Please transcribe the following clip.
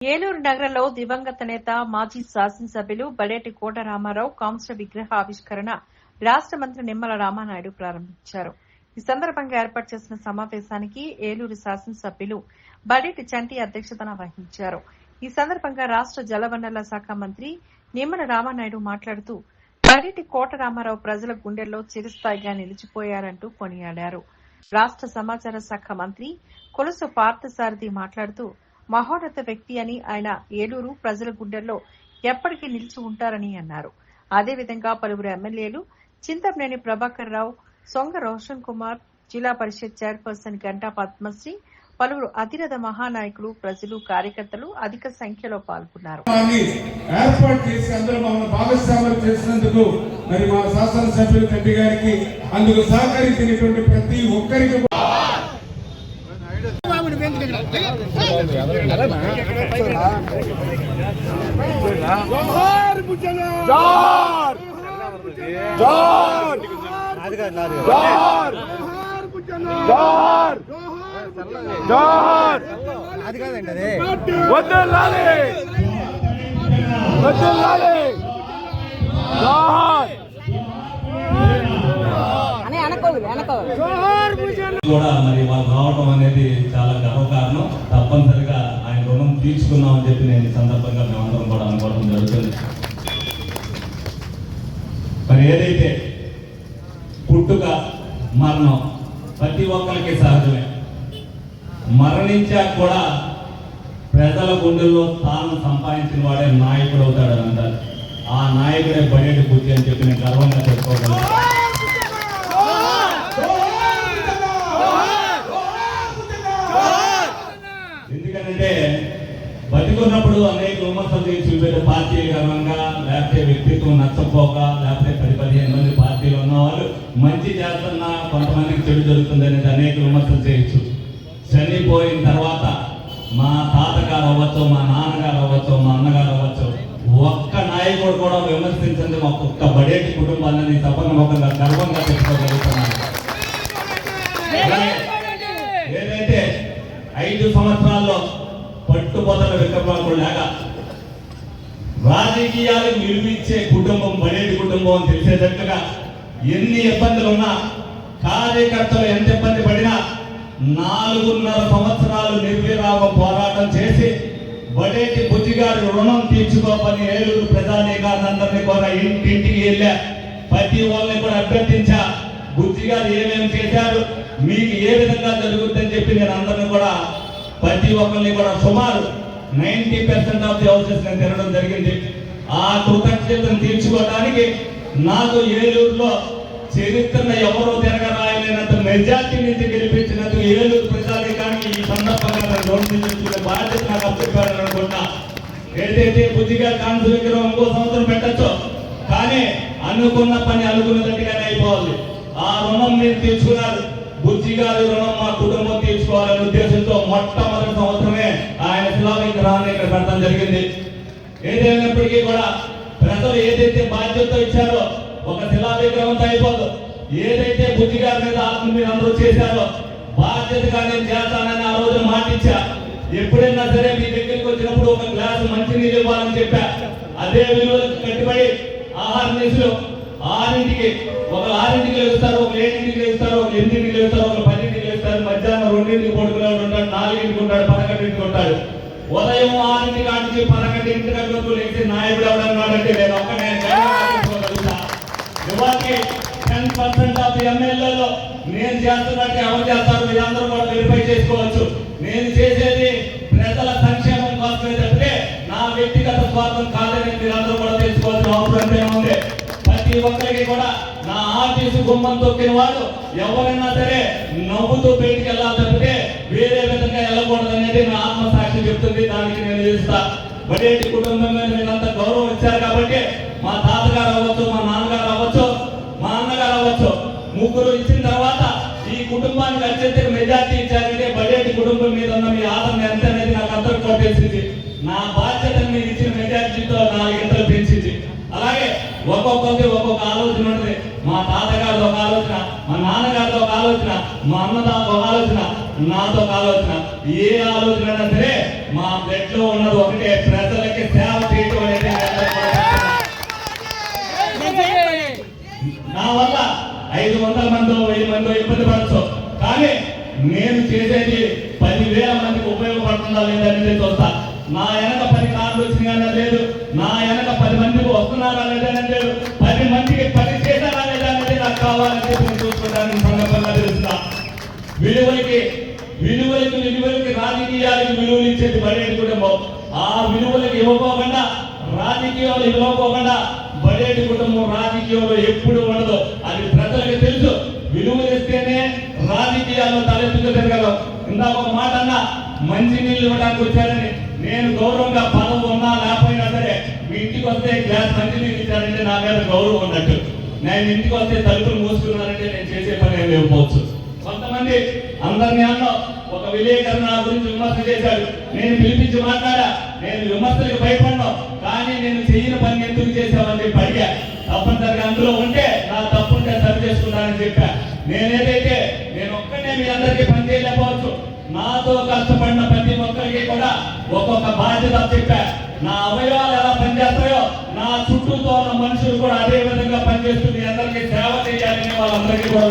ఏలూరు నగరంలో దివంగత నేత మాజీ శాసనసభ్యులు బడేటి కోట రామారావు కాంస్య విగ్రహ ఆవిష్కరణ రాష్ట మంత్రి నిమ్మల రామానాయుడు ప్రారంభించారు. ఈ సందర్భంగా ఏర్పాటు చేసిన సమావేశానికి ఏలూరు శాసనసభ్యులు బడేటి చంటి అధ్యక్షతన వహించారు. ఈ సందర్భంగా రాష్ట జలవనరుల శాఖ మంత్రి నిమ్మల రామానాయుడు మాట్లాడుతూ బడేటి కోట రామారావు ప్రజల గుండెల్లో చిరస్థాయిగా నిలిచిపోయారంటూ కొనియాడారు. రాష్ట సమాచార శాఖ మంత్రి కొలుసు పార్థసారథి మాట్లాడుతూ మహోన్నత వ్యక్తి అని, ఆయన ఏలూరు ప్రజల గుండెల్లో ఎప్పటికీ నిలిచి ఉంటారని అన్నారు. అదేవిధంగా పలువురు ఎమ్మెల్యేలు చింతమనేని ప్రభాకర్ రావు, సొంగ రోషన్ కుమార్, జిల్లా పరిషత్ చైర్పర్సన్ గంటా పద్మశ్రీ, పలువురు అతిరథ మహానాయకులు, ప్రజలు, కార్యకర్తలు అధిక సంఖ్యలో పాల్గొన్నారు. ఏర్పాటు చేసి అందరూ మమ్మల్ని భాగస్వామ్యం చేసినందుకు మరి మా శాసనసభ్యులు కట్టి గారికి అందుకు సహకరించినటువంటి ప్రతి ఒక్కరికి అది కాదండి అదే కూడా మరి వాళ్ళు రావడం అనేది చాలా గర్వకారణం. తప్పనిసరిగా ఆయన రుణం తీర్చుకున్నామని చెప్పి నేను ఈ సందర్భంగా మేమందరం కూడా అనుకోవడం జరుగుతుంది. మరి ఏదైతే పుట్టుక మరణం ప్రతి ఒక్కరికి సహజమే. మరణించాక కూడా ప్రజల గుండెల్లో స్థానం సంపాదించిన వాడే నాయకుడు అవుతాడని అంటారు. ఆ నాయకుడే బడేటి బుద్ధి అని చెప్పి నేను గర్వంగా చెప్పుకోగలను. ఎందుకంటే బతికున్నప్పుడు అనేక విమర్శలు చేసి చూపేది పార్టీ కారణంగా, లేకపోతే వ్యక్తిత్వం నచ్చపోక, లేకపోతే 10-15 మంది పార్టీలో ఉన్న వాళ్ళు మంచి చేస్తున్నా కొంతమందికి చెడు జరుగుతుంది అనేది అనేక విమర్శలు చేయొచ్చు. చనిపోయిన తర్వాత మా తాతగారు అవ్వచ్చు, మా నాన్నగారు అవ్వచ్చు, మా అన్నగారు అవ్వచ్చు, ఒక్క నాయకుడు కూడా విమర్శించండి ఒక్క బడేటి కుటుంబాన్ని సఫలముఖంగా గర్వంగా చెప్పుకోగలుగుతున్నాను. ఏదైతే 5 సంవత్సరాల్లో పట్టుబొదల విక్రమార్కుడు లేక రాజకీయాలకు విలువిచ్చే కుటుంబం బడేటి కుటుంబం అని తెలిసేటట్టుగా ఎన్ని ఇబ్బందులు ఉన్నా, కార్యకర్తలు ఎంత ఇబ్బంది పడినా 4.5 సంవత్సరాలు నిర్విరామ పోరాటం చేసి బడేటి బుజ్జిగారి రుణం తీర్చుకోమని ఏలూరు ప్రజానీకాలందరినీ కూడా ఇంటింటికి వెళ్ళా. ప్రతి వాళ్ళని కూడా అభ్యర్థించా, బుజ్జిగారు ఏమేమి చేశారు, మీకు ఏ విధంగా జరుగుతుందని చెప్పి నేను అందరినీ కూడా ప్రతి ఒక్కరిని కూడా సుమారు 90% ఆఫ్ ది హౌసెస్ నేను తినడం జరిగింది. ఆ కృతజ్ఞతను తీర్చుకోవడానికి నాకు ఏలూరులో చరిత్రను ఎవరో తిరగరాయలేనంత మెజార్టీ నుంచి గెలిపించినందుకు ఏలూరు ప్రజానీకానికి ఈ సందర్భంగా నేను బాధ్యత నాకు అప్పచెప్పారని అనుకున్నా. ఏదైతే బుద్ధిగా కాన్సు విగ్రహం ఇంకో సంవత్సరం పెట్టచ్చో, కానీ అనుకున్న పని అనుకున్నట్టుగానే అయిపోవాలి. ఆ రుణం మీరు తీర్చుకున్నారు. బుజ్జిగారి రుణం మా కుటుంబం తీర్చుకోవాలనే ఉద్దేశంతో మొట్టమొదటి సంవత్సరమే ఆయన శిలా విగ్రహాన్ని ఇక్కడ పెట్టడం జరిగింది. ఏదైనప్పటికీ కూడా ప్రజలు ఏదైతే బాధ్యత ఇచ్చారో ఒక శిలా విగ్రహంతో అయిపోదు. ఏదైతే బుజ్జిగారి మీద ఆత్మ మీరు అందరూ చేశారో బాధ్యతగా నేను చేస్తానని ఆ రోజు మాటిచ్చా. ఎప్పుడైనా సరే మీ దగ్గరికి వచ్చినప్పుడు ఒక గ్లాసు మంచినీళ్ళు ఇవ్వాలని చెప్పా. అదే విలువలకు కట్టుబడి ఆహార నిధులు 6ంటికి, ఒకరు 6ంటికి లేస్తారు, ఒక 7ంటికి లేస్తారు, ఒక 8ంటికి లేస్తారు, ఒక 10ంటికి లేస్తారు, మధ్యాహ్నం 2ంటికి పడుకునేవాడు ఉంటాడు, 4ంటికి ఉంటాడు, 11ంటికి ఉంటాడు. ఉదయం 6ంటి కాడికి 11ంటి వరకు లేచి నాయకుడు ఎవడన్నాడంటే నేను ఒక్కనే గెలుపుకోగలుగుతా. ఇవాళకి 10% ఆఫ్ ఎమ్మెల్యేలో నేను చేస్తున్నట్టు ఎవరు చేస్తారు మీరందరూ కూడా వెరిఫై చేసుకోవచ్చు. నేను చేసేది ప్రజల సంక్షేమం కోసమే తప్పితే నా వ్యక్తిగత స్వార్థం కాదని మీరందరూ కూడా తెలుసుకోవాల్సిన అవసరం ఏముంది. ప్రతి ఒక్కరికి కూడా నా ఆఫీసు గుమ్మం తొక్కిన వాడు ఎవరైనా సరే నవ్వుతూ బయటికి వెళ్ళాలి తప్పితే వేరే విధంగా వెళ్ళకూడదు అనేది నా ఆత్మసాక్షి చెప్తుంది. దానికి నేను చేస్తా. బడేటి కుటుంబం మీద మీరంత గౌరవం ఇచ్చారు కాబట్టి మా తాతగారు అవ్వచ్చు, మా నాన్నగారు అవ్వచ్చు, మా అన్నగారు అవ్వచ్చు, ముగ్గురు ఇచ్చిన తర్వాత ఈ కుటుంబానికి అత్యంత మెజార్టీ ఇచ్చారంటే బడేటి కుటుంబం మీద ఉన్న మీ ఆదరణ ఎంత అనేది నాకు అందరికీ కూడా తెలిసింది. నా బాధ్యతను మీరు ఇచ్చిన మెజార్టీతో 4 గంటలు పెంచింది. అలాగే ఒక్కొక్కరికి ఒక్కొక్క ఆలోచన ఉంటుంది. మా తాతగారితో ఒక ఆలోచన, మా నాన్నగారితో ఒక ఆలోచన, మా అన్నదాతో ఒక ఆలోచన, నాతో ఆలోచన. ఏ ఆలోచన అయినా సరే మా బ్లడ్ లో ఉన్నది ఒకటే, ప్రజలకి సేవ చేయటం అనేది. నా వల్ల 500 మందో 1000 మందో ఇబ్బంది పడచ్చు, కానీ నేను చేసేది 10,000 మందికి ఉపయోగపడుతుందా లేదనేది చూస్తా. నా వెనక 10 కార్లు వచ్చినాయనే లేదు, నా వెనక 10 మందికి వస్తున్నారా లేదనే లేదు, 10 మందికి 10 చేశారా లేదనేది నాకు కావాలని చెప్పి చూసుకోవడానికి సందర్భంగా తెలుస్తా. విలువలకి రాజకీయాలకు విలువలు ఇచ్చేది బడేటి కుటుంబం. ఆ విలువలకు ఇవ్వకోకుండా, రాజకీయాలు ఇవ్వకోకుండా బడేటి కుటుంబం రాజకీయంలో ఎప్పుడు ఉండదు. అది ప్రజలకు తెలుసు. విలువలు ఇస్తేనే రాజకీయాల్లో తలెత్తుకు తిరగలం. ఇందాక ఒక మాట అన్నా, మంచి నీళ్ళు ఇవ్వడానికి వచ్చారని. నేను గౌరవంగా పదవి ఉన్నా లేకపోయినా సరే మీ ఇంటికి వస్తే గ్లాస్ మంచి నీళ్ళు ఇచ్చారంటే నా మీద గౌరవం ఉన్నట్టు. నేను ఇంటికి వస్తే తలుపులు మూసుకున్నానంటే నేను చేసే పని ఏమి ఇవ్వవచ్చు. కొంతమంది అందరినీ అన్నా, ఒక విలేకరు నా గురించి విమర్శ చేశాడు. నేను పిలిపించి మాట్లాడా. నేను విమర్శలకు భయపడ్డాను, కానీ నేను చెయ్యని పని ఎందుకు చేశామని చెప్పి అడిగా. తప్పనిసరిగా అందులో ఉంటే నా తప్పుంటే సరి చేసుకుంటానని చెప్పా. నేను ఒక్కనే మీ అందరికీ పని చేయలేకపోవచ్చు. నాతో కష్టపడిన ప్రతి ఒక్కరికి కూడా ఒక్కొక్క బాధ్యత చెప్పా. నా అవయవాలు ఎలా పనిచేస్తాయో నా చుట్టూతో ఉన్న మనుషులు కూడా అదే విధంగా పనిచేస్తూ మీ అందరికీ సేవ చేయాలని వాళ్ళందరికీ కూడా